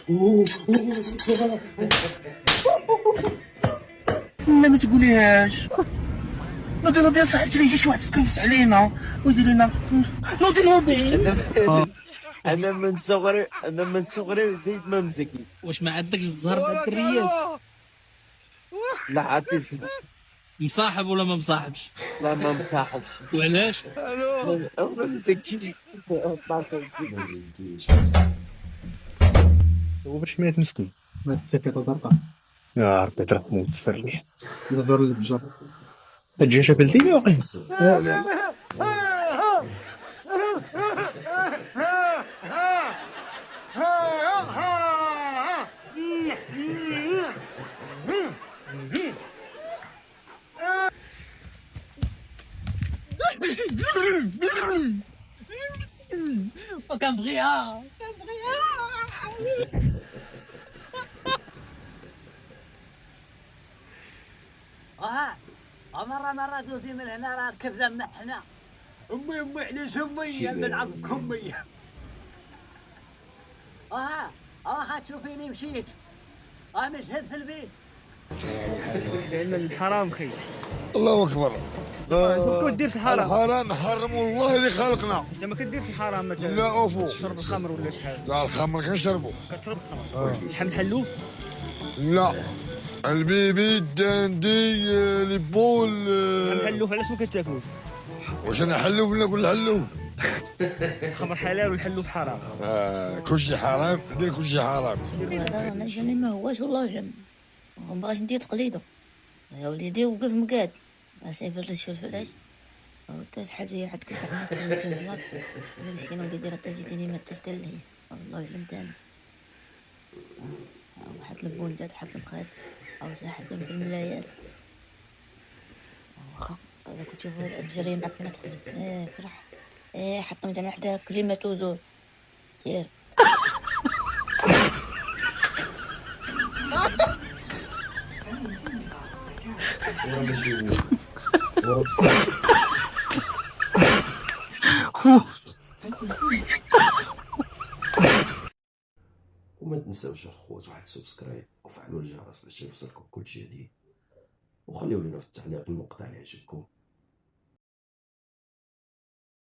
لا ما تقوليهاش. نوضي صاحبتي يجي شي واحد يتكنفس علينا ويدير لنا نوضي. انا من صغري زيد ما مسكين. واش ما عندكش الزهر مع الدريات؟ لا عطيس. مصاحب ولا ما مصاحبش؟ لا ما مصاحبش. وعلاش؟ ما مسكين. هو باش مات مسكين. مات سكت وطرطق. يا ربي ترحمو وتغفر ليه. يغفر لك الجر. الدجاجة بلدية واقي. كنبغيها. مرة دوزي من هنا راه الكبدة محنة. أمي علاش أمي نلعب بكمي. خاتشوفيني مشيت. مشهد في البيت. لأن الحرام خير. الله اكبر. ما كديرش الحرام. الحرام حرم الله اللي خلقنا. انت ما كديرش الحرام مثلا؟ لا اوفو. تشرب الخمر ولا شحال؟ لا الخمر كنشربو. كتشرب الخمر. شحال حلوف؟ لا البيبي الداندي لي بول. شحال حلوف علاش ما كتاكلوش؟ واش انا حلوف ولا كل حلوف؟ الخمر حلال والحلوف حرام. كلشي حرام ندير كلشي حرام. انا جاني ما هواش والله جن ما بغاش ندير تقليده يا وليدي وقف مقاد سيفر لي الفلاش تا شحال جايه عندك تعمل في الفلاط مسكينه ولي دايره حتى زيديني ما حتى لهي والله علمت انا واحد البون زاد حط مخاد او حطهم في الملايات واخا هذا كنت تشوف الجري معك فين تخرج فرح حطهم جميع حدا كلمه وزور سير وما تنساوش الخوت واحد سبسكرايب وفعلوا الجرس باش يوصلكم كل جديد وخليو لينا في التعليق المقطع اللي عجبكم.